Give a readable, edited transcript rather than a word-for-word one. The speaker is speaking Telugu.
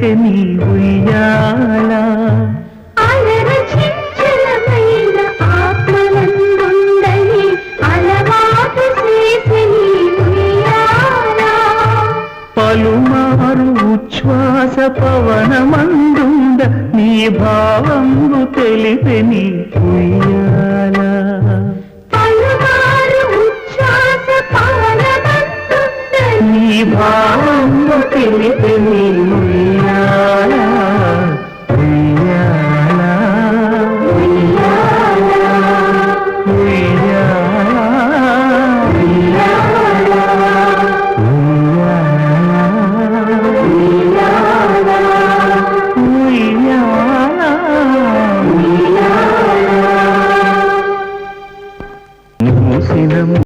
చేసే నీ ఉయ్యాల పలుమారు ఉచ్ఛ్వాస పవనమందుండ నీ భావంబు తెలిపే నీ ఉయ్యాల నీ భావంబు తెలిపే